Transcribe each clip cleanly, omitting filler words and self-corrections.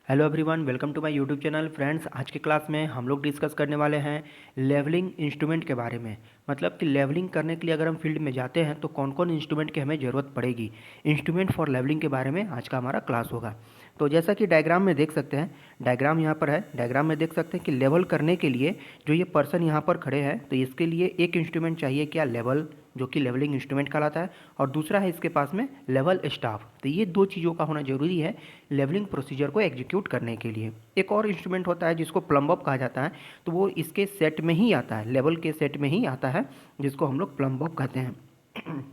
Hello everyone, welcome to my YouTube channel. Friends, आज के class में हम लोग डिस्कस करने वाले हैं लेवलिंग इंस्ट्रूमेंट के बारे में। मतलब कि लेवलिंग करने के लिए अगर हम फील्ड में जाते हैं तो कौन कौन इंस्ट्रूमेंट की हमें ज़रूरत पड़ेगी। इंस्ट्रूमेंट फॉर लेवलिंग के बारे में आज का हमारा क्लास होगा। तो जैसा कि डायग्राम में देख सकते हैं, डायग्राम यहाँ पर है। डायग्राम में देख सकते हैं कि लेवल करने के लिए जो ये पर्सन यहाँ पर खड़े हैं तो इसके लिए एक इंस्ट्रूमेंट चाहिए, क्या, लेवल, जो कि लेवलिंग इंस्ट्रूमेंट कहलाता है, और दूसरा है इसके पास में लेवल स्टाफ। तो ये दो चीज़ों का होना जरूरी है लेवलिंग प्रोसीजर को एग्जीक्यूट करने के लिए। एक और इंस्ट्रूमेंट होता है जिसको प्लम्ब अप कहा जाता है, तो वो इसके सेट में ही आता है, लेवल के सेट में ही आता है, जिसको हम लोग प्लम्ब अप कहते हैं।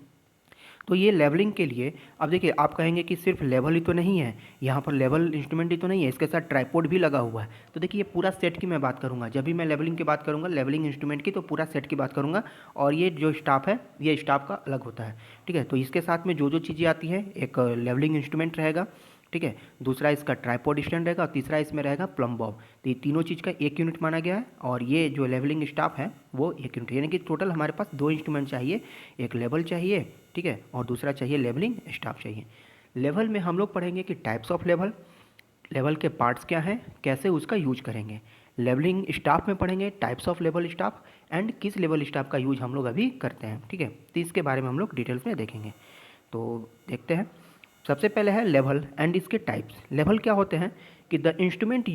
तो ये लेवलिंग के लिए, अब देखिए आप कहेंगे कि सिर्फ लेवल ही तो नहीं है, यहाँ पर लेवल इंस्ट्रूमेंट ही तो नहीं है, इसके साथ ट्राइपॉड भी लगा हुआ है। तो देखिए ये पूरा सेट की मैं बात करूँगा, जब भी मैं लेवलिंग की बात करूँगा, लेवलिंग इंस्ट्रूमेंट की, तो पूरा सेट की बात करूँगा। और ये जो स्टाफ है, ये स्टाफ का अलग होता है, ठीक है। तो इसके साथ में जो जो चीज़ें आती हैं, एक लेवलिंग इंस्ट्रूमेंट रहेगा, ठीक है, दूसरा इसका ट्राइपॉड स्टैंड रहेगा, और तीसरा इसमें रहेगा प्लम्ब बॉब। तो ये तीनों चीज़ का एक यूनिट माना गया है, और ये जो लेवलिंग स्टाफ है वो एक यूनिट, यानी कि टोटल हमारे पास दो इंस्ट्रूमेंट चाहिए, एक लेवल चाहिए, ठीक है, और दूसरा चाहिए लेवलिंग स्टाफ चाहिए। लेवल में हम लोग पढ़ेंगे कि टाइप्स ऑफ लेवल, लेवल के पार्ट्स क्या हैं, कैसे उसका यूज करेंगे। लेवलिंग स्टाफ में पढ़ेंगे types of level staff and किस लेवल स्टाफ का यूज हम लोग अभी करते हैं, ठीक है। तो इसके बारे में हम लोग डिटेल्स में देखेंगे। तो देखते हैं, सबसे पहले है लेवल एंड इसके टाइप्स। लेवल क्या होते हैं कि the instrument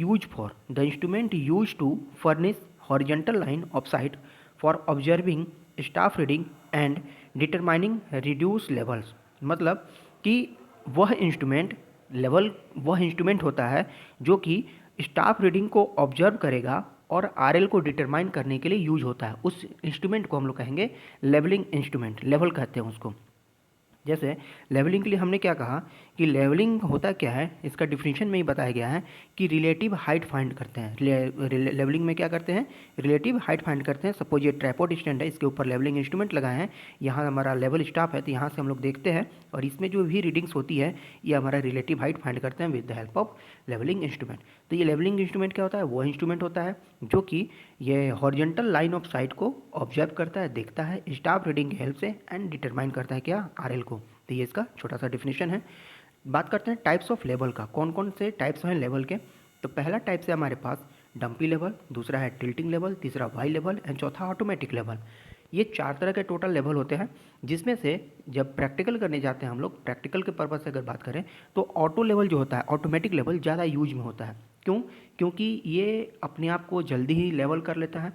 use to furnish horizontal line of sight for observing, staff reading and determining reduce levels. मतलब कि वह इंस्ट्रूमेंट, लेवल वह इंस्ट्रूमेंट होता है जो कि स्टाफ रीडिंग को ऑब्जर्व करेगा और आरएल को डिटरमाइन करने के लिए यूज होता है। उस इंस्ट्रूमेंट को हम लोग कहेंगे लेवलिंग इंस्ट्रूमेंट, लेवल कहते हैं उसको। जैसे लेवलिंग के लिए हमने क्या कहा कि लेवलिंग होता क्या है, इसका डिफिनीशन में ही बताया गया है कि रिलेटिव हाइट फाइंड करते हैं। लेवलिंग में क्या करते हैं, रिलेटिव हाइट फाइंड करते हैं। सपोज ये ट्राइपॉड स्टैंड है, इसके ऊपर लेवलिंग इंस्ट्रूमेंट लगाए हैं, यहाँ हमारा लेवल स्टाफ है, तो यहाँ से हम लोग देखते हैं और इसमें जो भी रीडिंग्स होती है ये हमारा रिलेटिव हाइट फाइंड करते हैं with the help of levelling instrument. तो ये लेवलिंग इंस्ट्रूमेंट क्या होता है, वो इंस्ट्रूमेंट होता है जो कि ये हॉरिजॉन्टल लाइन ऑफ साइट को ऑब्जर्व करता है, देखता है, स्टाफ रीडिंग की हेल्प से, एंड डिटरमाइन करता है क्या, आरएल को। तो ये इसका छोटा सा डिफिनेशन है। बात करते हैं टाइप्स ऑफ लेवल का, कौन कौन से टाइप्स हैं लेवल के। तो पहला टाइप है हमारे पास डंपी लेवल, दूसरा है टिल्टिंग लेवल, तीसरा वाई लेवल एंड चौथा ऑटोमेटिक लेवल। ये चार तरह के टोटल लेवल होते हैं, जिसमें से जब प्रैक्टिकल करने जाते हैं हम लोग, प्रैक्टिकल के पर्पज से अगर बात करें तो ऑटो लेवल जो होता है, ऑटोमेटिक लेवल ज़्यादा यूज में होता है। क्यों? क्योंकि ये अपने आप को जल्दी ही लेवल कर लेता है।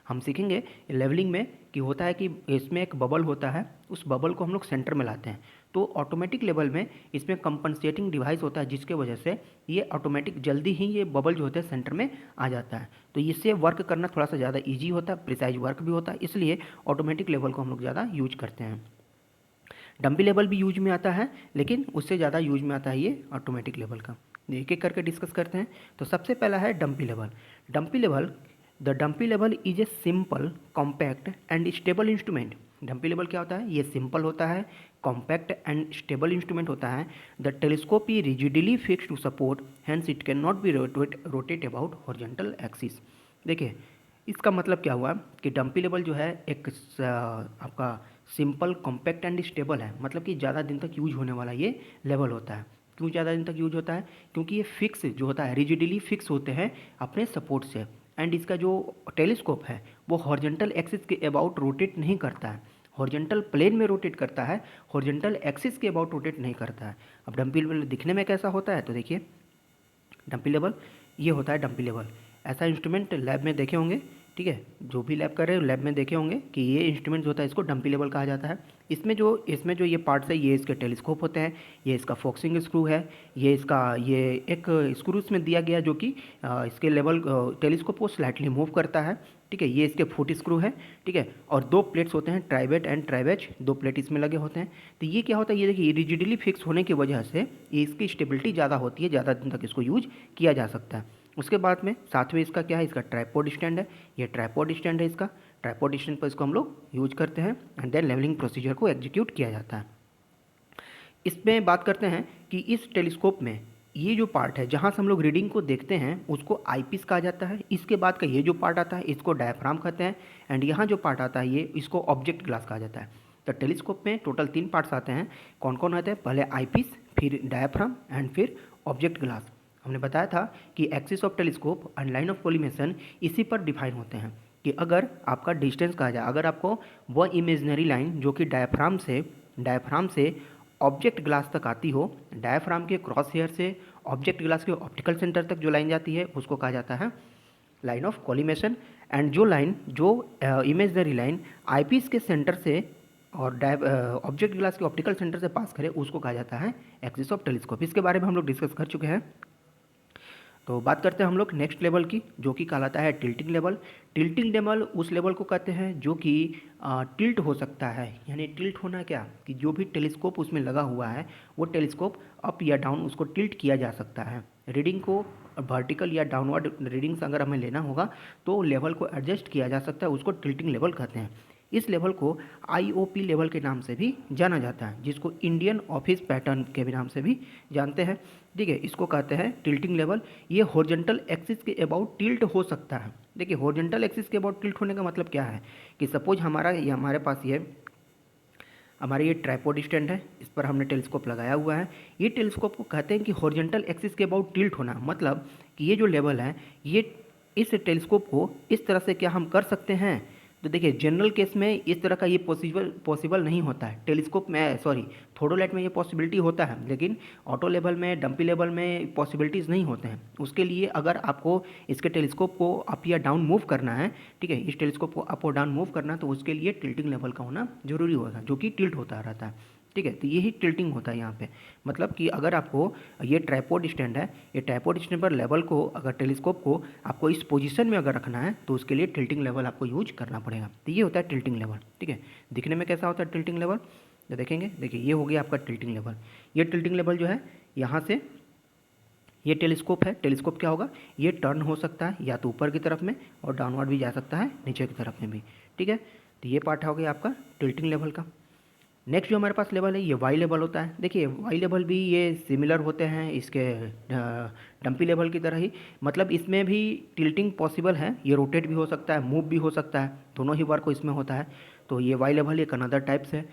हम सीखेंगे लेवलिंग में कि होता है कि इसमें एक बबल होता है, उस बबल को हम लोग सेंटर में लाते हैं। तो ऑटोमेटिक लेवल में इसमें कंपनसेटिंग डिवाइस होता है, जिसके वजह से ये ऑटोमेटिक जल्दी ही ये बबल जो होता है सेंटर में आ जाता है। तो इससे वर्क करना थोड़ा सा ज़्यादा ईजी होता है, प्रिसाइज वर्क भी होता है, इसलिए ऑटोमेटिक लेवल को हम लोग ज़्यादा यूज करते हैं। डंपी लेवल भी यूज में आता है, लेकिन उससे ज़्यादा यूज में आता है ये ऑटोमेटिक लेवल का। एक एक करके डिस्कस करते हैं। तो सबसे पहला है dumpy level. Dumpy level, the dumpy level is a simple, compact and stable instrument. Dumpy level क्या होता है, ये सिंपल होता है, कॉम्पैक्ट एंड स्टेबल इंस्ट्रूमेंट होता है। The telescope is rigidly fix to support, hence it can not be rotate about horizontal axis. देखिए इसका मतलब क्या हुआ कि डंपी लेवल जो है एक आपका सिंपल, कॉम्पैक्ट एंड स्टेबल है, मतलब कि ज़्यादा दिन तक यूज होने वाला ये लेवल होता है। क्यों ज़्यादा दिन तक यूज होता है? क्योंकि ये फिक्स जो होता है, रिजिडली फिक्स होते हैं अपने सपोर्ट से, एंड इसका जो टेलीस्कोप है वो हॉरिजॉन्टल एक्सिस के अबाउट रोटेट नहीं करता है, हॉरिजॉन्टल प्लेन में रोटेट करता है, हॉरिजॉन्टल एक्सिस के अबाउट रोटेट नहीं करता है। अब डंपी लेवल दिखने में कैसा होता है, तो देखिए डंपी लेवल ये होता है डंपी लेवल। ऐसा इंस्ट्रूमेंट लैब में देखे होंगे, ठीक है, जो भी लैब कर रहे हैं लैब में देखे होंगे कि ये इंस्ट्रूमेंट होता है, इसको डंपी लेवल कहा जाता है। इसमें जो ये पार्ट्स है, ये इसके टेलीस्कोप होते हैं, ये इसका फोकसिंग स्क्रू है, ये एक स्क्रू इसमें दिया गया जो कि इसके लेवल टेलीस्कोप को स्लाइटली मूव करता है, ठीक है। ये इसके फुट स्क्रू है, ठीक है, और दो प्लेट्स होते हैं, ट्राइवेट एंड ट्राइवेज, दो प्लेट इसमें लगे होते हैं। तो ये क्या होता है, ये देखिए रिजिडली फिक्स होने की वजह से ये इसकी स्टेबिलिटी ज़्यादा होती है, ज़्यादा दिन तक इसको यूज किया जा सकता है। उसके बाद में साथ में इसका क्या है, इसका ट्राइपॉड स्टैंड है, ये ट्राइपॉड स्टैंड है, इसका ट्राइपॉड स्टैंड पर इसको हम लोग यूज करते हैं, एंड देन लेवलिंग प्रोसीजर को एग्जीक्यूट किया जाता है। इसमें बात करते हैं कि इस टेलीस्कोप में ये जो पार्ट है जहाँ से हम लोग रीडिंग को देखते हैं उसको आईपीस कहा जाता है। इसके बाद का ये जो पार्ट आता है इसको डायफ्राम कहते हैं, एंड यहाँ जो पार्ट आता है ये इसको ऑब्जेक्ट ग्लास कहा जाता है। तो टेलीस्कोप में टोटल 3 पार्ट्स आते हैं। कौन कौन आते हैं? पहले आईपीस, फिर डायफ्राम एंड फिर ऑब्जेक्ट ग्लास। हमने बताया था कि axis of telescope and line of collimation इसी पर डिफाइन होते हैं कि अगर आपका डिस्टेंस कहा जाए, अगर आपको वह इमेजनरी लाइन जो कि डायफ्राम से ऑब्जेक्ट ग्लास तक आती हो, डायफ्राम के क्रॉस हेयर से ऑब्जेक्ट ग्लास के ऑप्टिकल सेंटर तक जो लाइन जाती है उसको कहा जाता है लाइन ऑफ कोलिमेशन। एंड जो इमेजनरी लाइन आईपीस के सेंटर से और ऑब्जेक्ट ग्लास के ऑप्टिकल सेंटर से पास करे उसको कहा जाता है एक्सिस ऑफ टेलीस्कोप। इसके बारे में हम लोग डिस्कस कर चुके हैं। तो बात करते हैं हम लोग नेक्स्ट लेवल की, जो कि कहलाता है टिल्टिंग लेवल। टिल्टिंग लेवल उस लेवल को कहते हैं जो कि टिल्ट हो सकता है। यानी टिल्ट होना क्या कि जो भी टेलीस्कोप उसमें लगा हुआ है वो टेलीस्कोप अप या डाउन उसको टिल्ट किया जा सकता है। रीडिंग को वर्टिकल या डाउनवर्ड रीडिंग्स अगर हमें लेना होगा तो लेवल को एडजस्ट किया जा सकता है, उसको टिल्टिंग लेवल कहते हैं। इस लेवल को आईओपी लेवल के नाम से भी जाना जाता है, जिसको इंडियन ऑफिस पैटर्न के भी नाम से भी जानते हैं। ठीक है, इसको कहते हैं टिल्टिंग लेवल। ये हॉरिजॉन्टल एक्सिस के अबाउट टिल्ट हो सकता है। देखिए, हॉरिजॉन्टल एक्सिस के अबाउट टिल्ट होने का मतलब क्या है कि सपोज हमारे पास ये ट्राइपॉड स्टैंड है, इस पर हमने टेलीस्कोप लगाया हुआ है। ये टेलीस्कोप को कहते हैं कि हॉरिजॉन्टल एक्सिस के अबाउट टिल्ट होना, मतलब कि ये जो लेवल है ये इस टेलीस्कोप को इस तरह से क्या हम कर सकते हैं। तो देखिए, जनरल केस में इस तरह का ये पॉसिबल नहीं होता है। टेलीस्कोप में थोडोलाइट में ये पॉसिबिलिटी होता है, लेकिन ऑटो लेवल में, डंपी लेवल में पॉसिबिलिटीज़ नहीं होते हैं। उसके लिए अगर आपको इसके टेलीस्कोप को अप या डाउन मूव करना है, ठीक है, इस टेलीस्कोप को अप और डाउन मूव करना है, तो उसके लिए टिल्टिंग लेवल का होना जरूरी होगा, जो कि टिल्ट होता रहता है। ठीक है, तो यही टिल्टिंग होता है यहाँ पे। मतलब कि अगर आपको ये ट्राइपॉड स्टैंड है, ये ट्राइपॉड स्टैंड पर लेवल को, अगर टेलीस्कोप को आपको इस पोजीशन में अगर रखना है तो उसके लिए टिल्टिंग लेवल आपको यूज करना पड़ेगा। तो ये होता है टिल्टिंग लेवल। ठीक है, दिखने में कैसा होता है टिल्टिंग लेवल, तो देखेंगे। देखिए, ये हो गया आपका टिल्टिंग लेवल। ये टिल्टिंग लेवल जो है, यहाँ से ये टेलीस्कोप है, टेलीस्कोप क्या होगा, ये टर्न हो सकता है या तो ऊपर की तरफ में और डाउनवर्ड भी जा सकता है, नीचे की तरफ में भी। ठीक है, तो ये पार्ट हो गया आपका टिल्टिंग लेवल का। नेक्स्ट जो हमारे पास लेवल है ये वाई लेवल होता है। देखिए, वाई लेवल भी ये सिमिलर होते हैं इसके डंपी लेवल की तरह ही, मतलब इसमें भी टिल्टिंग पॉसिबल है। ये रोटेट भी हो सकता है, मूव भी हो सकता है, दोनों ही वर्क इसमें होता है। तो ये वाई लेवल एक अनदर टाइप्स है।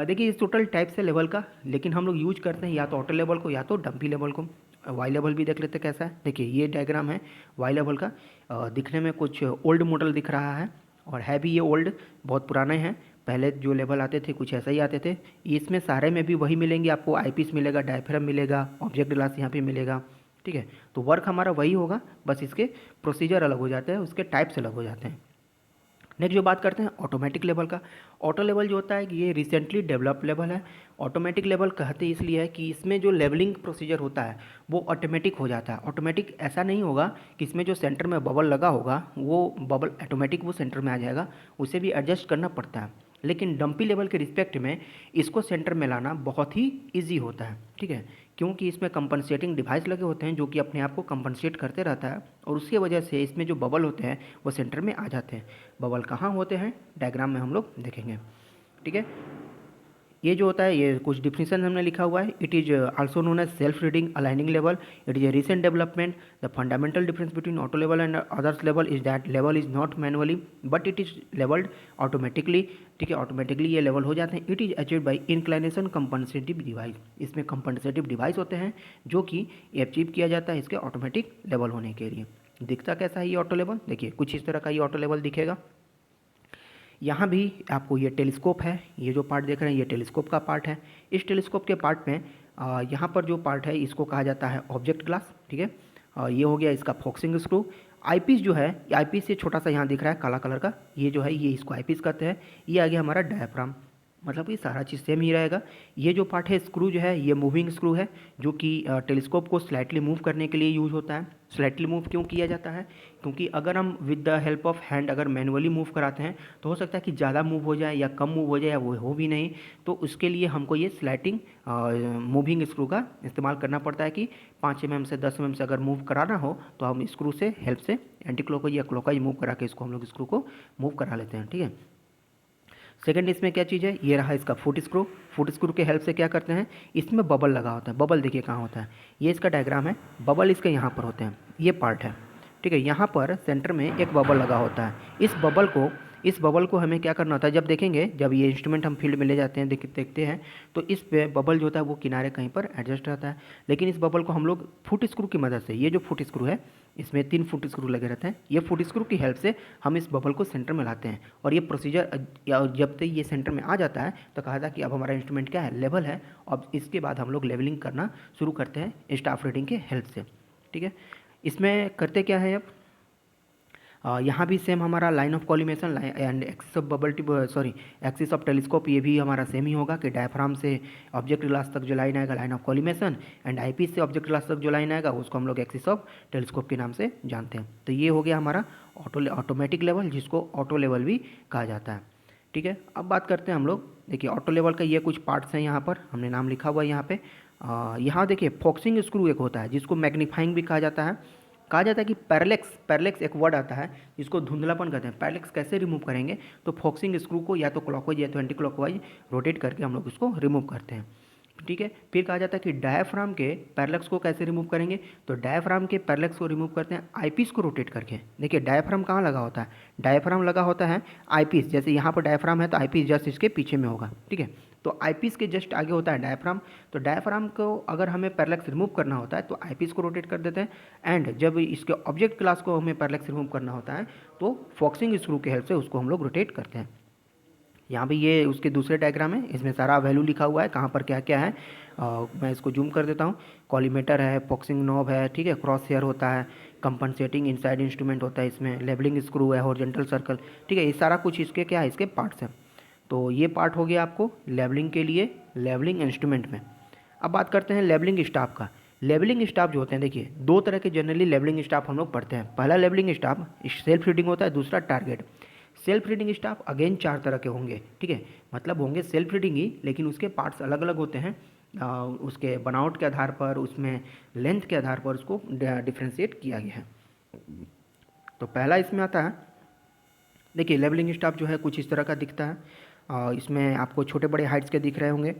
देखिए, इस टोटल टाइप्स है लेवल का, लेकिन हम लोग यूज करते हैं या तो ऑटो लेवल को या तो डंपी लेवल को। वाई लेवल भी देख लेते हैं कैसा है। देखिए, ये डायग्राम है वाई लेवल का। दिखने में कुछ ओल्ड मॉडल दिख रहा है, और है भी ये ओल्ड, बहुत पुराने हैं। पहले जो लेवल आते थे कुछ ऐसा ही आते थे। इसमें सारे में भी वही मिलेंगे आपको, आईपीस मिलेगा, डायफ्राम मिलेगा, ऑब्जेक्ट ग्लास यहाँ पे मिलेगा। ठीक है, तो वर्क हमारा वही होगा, बस इसके प्रोसीजर अलग हो जाते हैं, उसके टाइप्स अलग हो जाते हैं। नेक्स्ट जो बात करते हैं ऑटोमेटिक लेवल का। ऑटो लेवल जो होता है कि ये रिसेंटली डेवलप लेवल है। ऑटोमेटिक लेवल कहते इसलिए है कि इसमें जो लेवलिंग प्रोसीजर होता है वो ऑटोमेटिक हो जाता है। ऑटोमेटिक ऐसा नहीं होगा कि इसमें जो सेंटर में बबल लगा होगा वो बबल ऑटोमेटिक वो सेंटर में आ जाएगा, उसे भी एडजस्ट करना पड़ता है। लेकिन डंपी लेवल के रिस्पेक्ट में इसको सेंटर में लाना बहुत ही ईजी होता है। ठीक है, क्योंकि इसमें कंपनसेटिंग डिवाइस लगे होते हैं जो कि अपने आप को कंपनसेट करते रहता है, और उसकी वजह से इसमें जो बबल होते हैं वो सेंटर में आ जाते हैं। बबल कहाँ होते हैं डायग्राम में हम लोग देखेंगे। ठीक है, ये जो होता है ये कुछ डिफिनेशन हमने लिखा हुआ है। It is also known as self reading aligning level. It is a recent development. The fundamental difference between auto level and others level is that level is not manually but it is levelled automatically. ठीक है, automatically ये level हो जाते हैं। It is achieved by inclination compensative device. इसमें compensative device होते हैं जो कि अचीव किया जाता है इसके ऑटोमेटिक लेवल होने के लिए। दिखता कैसा है ये ऑटो लेवल, देखिए कुछ इस तरह का ये ऑटो लेवल दिखेगा। यहाँ भी आपको ये टेलीस्कोप है, ये जो पार्ट देख रहे हैं ये टेलीस्कोप का पार्ट है। इस टेलीस्कोप के पार्ट में यहाँ पर जो पार्ट है इसको कहा जाता है ऑब्जेक्ट ग्लास। ठीक है, ये हो गया इसका फोक्सिंग स्क्रू। आईपीस जो है, आईपीस ये छोटा सा यहाँ दिख रहा है काला कलर का, ये जो है ये इसको आईपीस कहते हैं। ये आ गया हमारा डायफ्राम, मतलब ये सारा चीज़ सेम ही रहेगा। ये जो पार्ट है स्क्रू जो है ये मूविंग स्क्रू है, जो कि टेलीस्कोप को स्लाइटली मूव करने के लिए यूज होता है। स्लाइटली मूव क्यों किया जाता है, क्योंकि अगर हम with the help of hand अगर मैनुअली मूव कराते हैं तो हो सकता है कि ज़्यादा मूव हो जाए या कम मूव हो जाए या वो हो भी नहीं। तो उसके लिए हमको ये स्लाइटिंग मूविंग स्क्रू का इस्तेमाल करना पड़ता है कि 5 mm से 10 mm से अगर मूव कराना हो तो हम स्क्रू से हेल्प से एंटी क्लॉकवाइज या क्लॉकवाइज मूव करा के इसको हम लोग स्क्रू को मूव करा लेते हैं। ठीक है, सेकंड इसमें क्या चीज़ है, ये रहा इसका फुट स्क्रू। फुट स्क्रू के हेल्प से क्या करते हैं, इसमें बबल लगा होता है। बबल देखिए कहाँ होता है, ये इसका डायग्राम है। बबल इसके यहाँ पर होते हैं, ये पार्ट है। ठीक है, यहाँ पर सेंटर में एक बबल लगा होता है। इस बबल को इस बबल को हमें क्या करना होता है, जब देखेंगे, जब ये इंस्ट्रूमेंट हम फील्ड में ले जाते हैं, देखते हैं तो इस पे बबल जो होता है वो किनारे कहीं पर एडजस्ट रहता है। लेकिन इस बबल को हम लोग फुट स्क्रू की मदद से, ये जो फुट स्क्रू है इसमें 3 फुट स्क्रू लगे रहते हैं, ये फुट स्क्रू की हेल्प से हम इस बबल को सेंटर में लाते हैं। और ये प्रोसीजर जब तक ये सेंटर में आ जाता है तो कहा था कि अब हमारा इंस्ट्रूमेंट क्या है, लेवल है। अब इसके बाद हम लोग लेवलिंग करना शुरू करते हैं स्टाफ रीडिंग के हेल्प से। ठीक है, इसमें करते क्या है, अब यहाँ भी सेम हमारा line of collimation and axis of bubble tip, sorry axis of telescope, ये भी हमारा सेम ही होगा कि डायफ्राम से ऑब्जेक्ट ग्लास तक जो लाइन आएगा line of collimation, and eyepiece से ऑब्जेक्ट ग्लास तक जो लाइन आएगा उसको हम लोग एक्सिस ऑफ टेलीस्कोप के नाम से जानते हैं। तो ये हो गया हमारा ऑटोमेटिक लेवल, जिसको ऑटो लेवल भी कहा जाता है। ठीक है, अब बात करते हैं हम लोग, देखिए ऑटो लेवल का ये कुछ पार्ट्स हैं, यहाँ पर हमने नाम लिखा हुआ है यहाँ पे। यहाँ देखिए फोक्सिंग स्क्रू एक होता है जिसको मैग्नीफाइंग भी कहा जाता है। कहा जाता है कि पैरेलेक्स एक वर्ड आता है जिसको धुंधलापन कहते हैं। पैरेलेक्स कैसे रिमूव करेंगे, तो फोक्सिंग स्क्रू को या तो क्लॉकवाइज या तो एंटी क्लॉकवाइज रोटेट करके हम लोग उसको रिमूव करते हैं। ठीक है, फिर कहा जाता है कि डायफ्राम के पैरेलेक्स को कैसे रिमूव करेंगे, तो डायफ्राम के पैरेलेक्स को रिमूव करते हैं आईपीस को रोटेट करके। देखिए डायफ्राम कहाँ लगा होता है, डायफ्राम लगा होता है आईपीस, जैसे यहाँ पर डायफ्राम है तो आईपीस जस्ट इसके पीछे में होगा। ठीक है, तो आईपीस के जस्ट आगे होता है डायफ्राम। तो डायफ्राम को अगर हमें पैरेलेक्स रिमूव करना होता है तो आईपीस को रोटेट कर देते हैं, एंड जब इसके ऑब्जेक्ट क्लास को हमें पैरेलेक्स रिमूव करना होता है तो फॉक्सिंग स्क्रू की हेल्प से उसको हम लोग रोटेट करते हैं। यहाँ भी ये उसके दूसरे डायग्राम है, इसमें सारा वैल्यू लिखा हुआ है कहाँ पर क्या क्या है। मैं इसको जूम कर देता हूँ। कॉलीमेटर है, फॉक्सिंग नॉब है, ठीक है, क्रॉस हेयर होता है, कंपनसेटिंग इनसाइड इंस्ट्रूमेंट होता है, इसमें लेवलिंग स्क्रू है, हॉरिजॉन्टल सर्कल। ठीक है, ये सारा कुछ इसके क्या है, इसके पार्ट्स हैं। तो ये पार्ट हो गया आपको लेवलिंग के लिए, लेवलिंग इंस्ट्रूमेंट में। अब बात करते हैं लेवलिंग स्टाफ का। लेवलिंग स्टाफ जो होते हैं, देखिए 2 तरह के जनरली लेवलिंग स्टाफ हम लोग पढ़ते हैं। पहला लेवलिंग स्टाफ सेल्फ रीडिंग होता है, दूसरा target. Self reading staff again 4 तरह के होंगे। ठीक है, मतलब होंगे सेल्फ रीडिंग ही, लेकिन उसके पार्ट्स अलग अलग होते हैं। उसके बनावट के आधार पर, उसमें लेंथ के आधार पर उसको डिफ्रेंशिएट किया गया है। तो पहला इसमें आता है, देखिए लेवलिंग स्टाफ जो है कुछ इस तरह का दिखता है। इसमें आपको छोटे बड़े हाइट्स के दिख रहे होंगे।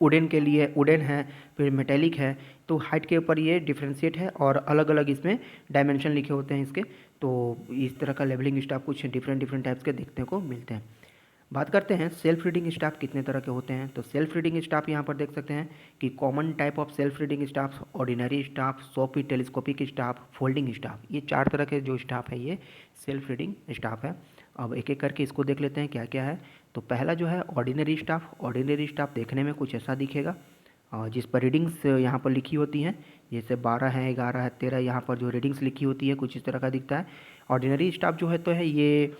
वुडन के लिए वुडन है, फिर मेटेलिक है, तो हाइट के ऊपर ये डिफ्रेंशिएट है और अलग अलग इसमें डायमेंशन लिखे होते हैं इसके। तो इस तरह का लेवलिंग स्टाफ कुछ डिफरेंट टाइप्स के देखने को मिलते हैं। बात करते हैं सेल्फ रीडिंग स्टाफ कितने तरह के होते हैं। तो सेल्फ रीडिंग स्टाफ यहाँ पर देख सकते हैं कि common type of self reading staff, ordinary staff, soft telescopic staff, folding staff, ये 4 तरह के जो स्टाफ है ये सेल्फ रीडिंग स्टाफ है। अब एक एक करके इसको देख लेते हैं क्या क्या है। तो पहला जो है ऑर्डिनरी स्टाफ। ऑर्डिनरी स्टाफ देखने में कुछ ऐसा दिखेगा, जिस पर रीडिंग्स यहाँ पर लिखी होती हैं, जैसे 12 है, 11 है, 13, यहाँ पर जो रीडिंग्स लिखी होती है कुछ इस तरह का दिखता है। ऑर्डिनरी स्टाफ जो है तो है ये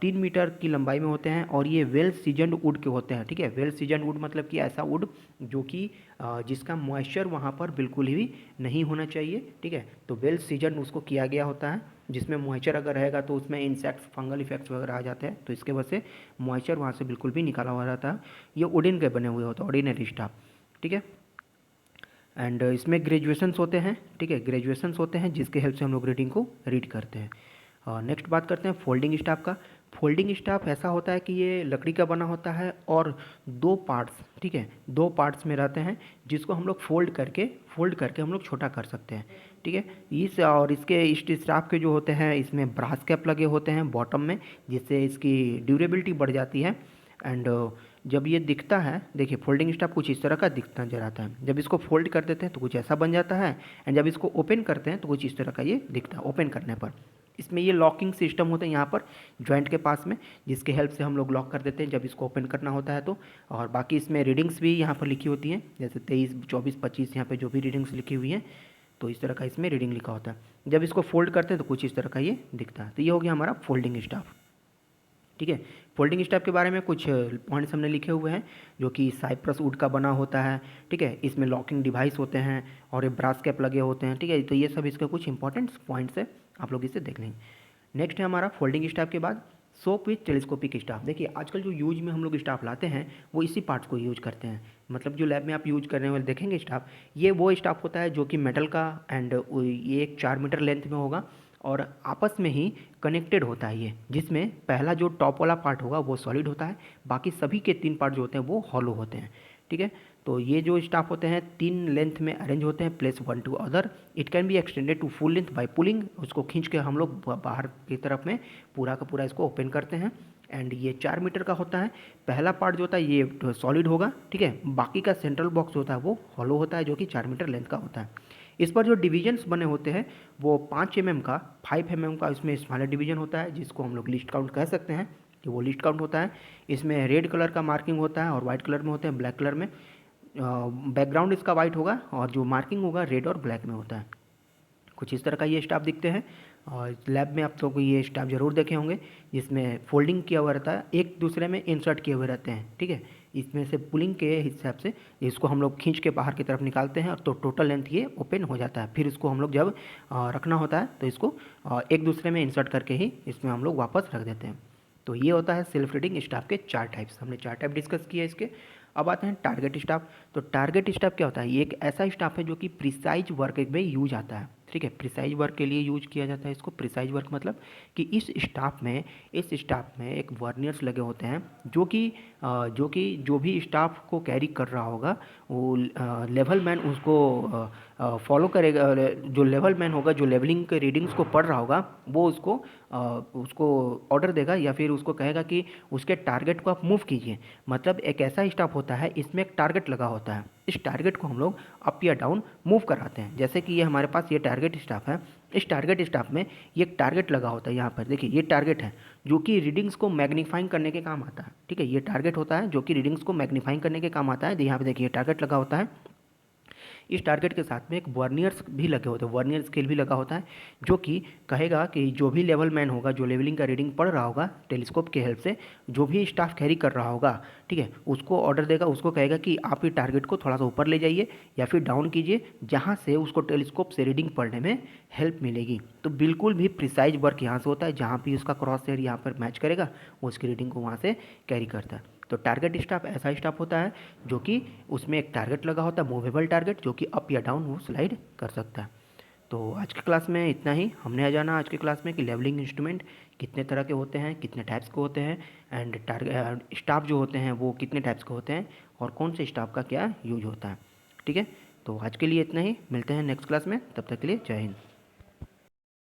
3 मीटर की लंबाई में होते हैं और ये वेल सीजनड वुड के होते हैं। ठीक है, वेल सीजनड वुड मतलब कि ऐसा वुड जो कि जिसका मॉइस्चर वहाँ पर बिल्कुल ही नहीं होना चाहिए। ठीक है, तो वेल सीजनड उसको किया गया होता है, जिसमें मॉइस्चर अगर रहेगा तो उसमें इंसेक्ट्स, फंगल इफेक्ट्स वगैरह आ जाते हैं, तो इसके वजह से मॉइस्चर वहाँ से बिल्कुल भी निकाला हुआ रहता है। ये वुडन के बने हुए होते हैं ऑर्डिनरी स्टाफ। ठीक है, एंड इसमें ग्रेजुएशंस होते हैं। ठीक है, ग्रेजुएशंस होते हैं जिसके हेल्प से हम लोग रीडिंग को रीड करते हैं। नेक्स्ट बात करते हैं फोल्डिंग स्टाफ का। फोल्डिंग स्टाफ ऐसा होता है कि ये लकड़ी का बना होता है और 2 पार्ट्स, ठीक है, 2 पार्ट्स में रहते हैं, जिसको हम लोग फोल्ड करके हम लोग छोटा कर सकते हैं। ठीक है, इस और इसके इस स्टाफ के जो होते हैं इसमें ब्रास कैप लगे होते हैं बॉटम में, जिससे इसकी ड्यूरेबिलिटी बढ़ जाती है। एंड जब ये दिखता है, देखिए फोल्डिंग स्टाफ कुछ इस तरह का दिखता नजर आता है। जब इसको फोल्ड कर देते हैं तो कुछ ऐसा बन जाता है, एंड जब इसको ओपन करते हैं तो कुछ इस तरह का ये दिखता है ओपन करने पर। इसमें ये लॉकिंग सिस्टम होता है यहाँ पर जॉइंट के पास में, जिसके हेल्प से हम लोग लॉक कर देते हैं जब इसको ओपन करना होता है तो। और बाकी इसमें रीडिंग्स भी यहाँ पर लिखी होती हैं, जैसे 23, 24, 25 यहाँ पर जो भी रीडिंग्स लिखी हुई हैं, तो इस तरह का इसमें रीडिंग लिखा होता है। जब इसको फोल्ड करते हैं तो कुछ इस तरह का ये दिखता है। तो ये हो गया हमारा फोल्डिंग स्टाफ। ठीक है, फोल्डिंग स्टाफ के बारे में कुछ पॉइंट्स हमने लिखे हुए हैं, जो कि साइप्रस वुड का बना होता है। ठीक है, इसमें लॉकिंग डिवाइस होते हैं और ये ब्रास कैप लगे होते हैं। ठीक है, तो ये सब इसके कुछ इंपॉर्टेंट पॉइंट्स है, आप लोग इसे देख लेंगे। नेक्स्ट है हमारा फोल्डिंग स्टाफ के बाद सोप विथ टेलीस्कोपिक स्टाफ। देखिए आजकल जो यूज में हम लोग स्टाफ लाते हैं वो इसी पार्ट्स को यूज करते हैं। मतलब जो लैब में आप यूज करने वाले देखेंगे स्टाफ, ये वो स्टाफ होता है जो कि मेटल का, एंड ये 4 मीटर लेंथ में होगा और आपस में ही कनेक्टेड होता है ये, जिसमें पहला जो टॉप वाला पार्ट होगा वो सॉलिड होता है, बाकी सभी के 3 पार्ट जो होते हैं वो हॉलो होते हैं। ठीक है, तो ये जो स्टाफ होते हैं 3 लेंथ में अरेंज होते हैं, place 1 to other. It can be extended to full length by pulling. उसको खींच के हम लोग बाहर की तरफ में पूरा का पूरा इसको ओपन करते हैं। एंड ये 4 मीटर का होता है। पहला पार्ट जो होता है ये सॉलिड होगा, ठीक है। बाकी का सेंट्रल बॉक्स होता है वो हॉलो होता है, जो कि 4 मीटर लेंथ का होता है। इस पर जो डिवीजन्स बने होते हैं वो 5 mm का, 5 mm का इसमें स्मॉलर डिवीजन होता है, जिसको हम लोग लिस्ट काउंट कह सकते हैं कि वो लिस्ट काउंट होता है। इसमें रेड कलर का मार्किंग होता है और वाइट कलर में होते हैं, ब्लैक कलर में। बैकग्राउंड इसका वाइट होगा और जो मार्किंग होगा रेड और ब्लैक में होता है। कुछ इस तरह का ये स्टाफ दिखते हैं। और लैब में आप लोगों को ये स्टाफ ज़रूर देखे होंगे, जिसमें फोल्डिंग किया हुआ रहता है, एक दूसरे में इंसर्ट किए हुए रहते हैं, ठीक है। इसमें से पुलिंग के हिसाब से इसको हम लोग खींच के बाहर की तरफ निकालते हैं, और तो टोटल लेंथ ये ओपन हो जाता है। फिर इसको हम लोग जब रखना होता है तो इसको एक दूसरे में इंसर्ट करके ही इसमें हम लोग वापस रख देते हैं। तो ये होता है सेल्फ रीडिंग स्टाफ के 4 टाइप्स। हमने 4 टाइप डिस्कस किया इसके। अब आते हैं टारगेट स्टाफ। तो टारगेट स्टाफ क्या होता है? ये एक ऐसा स्टाफ है जो कि प्रिसाइज वर्क में यूज आता है, ठीक है। प्रिसाइज वर्क के लिए यूज किया जाता है इसको। प्रिसाइज वर्क मतलब कि इस स्टाफ में एक वर्नियर्स लगे होते हैं, जो कि जो भी स्टाफ को कैरी कर रहा होगा वो लेवल मैन उसको फॉलो करेगा। जो लेवल मैन होगा, जो लेवलिंग के रीडिंग्स को पढ़ रहा होगा, वो उसको ऑर्डर देगा या फिर उसको कहेगा कि उसके टारगेट को आप मूव कीजिए। मतलब एक ऐसा स्टाफ होता है, इसमें एक टारगेट लगा होता है। इस टारगेट को हम लोग अप या डाउन मूव कराते हैं। जैसे कि ये हमारे पास ये टारगेट स्टाफ है। इस टारगेट स्टाफ में ये एक टारगेट लगा होता है। यहाँ पर देखिए ये टारगेट है जो कि रीडिंग्स को मैग्नीफाइंग करने के काम आता है, ठीक है। ये टारगेट होता है जो कि रीडिंग्स को मैग्नीफाइंग करने के काम आता है। यहाँ पे देखिए टारगेट लगा होता है। इस टारगेट के साथ में एक वर्नियर्स भी लगे होते हैं, वर्नियर स्केल भी लगा होता है, जो कि कहेगा कि जो भी लेवल मैन होगा, जो लेवलिंग का रीडिंग पढ़ रहा होगा टेलीस्कोप के हेल्प से, जो भी स्टाफ कैरी कर रहा होगा, ठीक है, उसको ऑर्डर देगा। उसको कहेगा कि आप ये टारगेट को थोड़ा सा ऊपर ले जाइए या फिर डाउन कीजिए, जहाँ से उसको टेलीस्कोप से रीडिंग पढ़ने में हेल्प मिलेगी। तो बिल्कुल भी प्रिसाइज वर्क यहाँ से होता है। जहाँ भी उसका क्रॉस हेयर यहाँ पर मैच करेगा, वो उसकी रीडिंग को वहाँ से कैरी करता है। तो टारगेट स्टाफ ऐसा स्टाफ होता है जो कि उसमें एक टारगेट लगा होता है, मूवेबल टारगेट, जो कि अप या डाउन वो स्लाइड कर सकता है। तो आज की क्लास में इतना ही। हमने जाना आज की क्लास में कि लेवलिंग इंस्ट्रूमेंट कितने तरह के होते हैं, कितने टाइप्स के होते हैं, एंड टारगेट स्टाफ जो होते हैं वो कितने टाइप्स के होते हैं, और कौन से स्टाफ का क्या यूज होता है, ठीक है। तो आज के लिए इतना ही। मिलते हैं नेक्स्ट क्लास में, तब तक के लिए जय हिंद।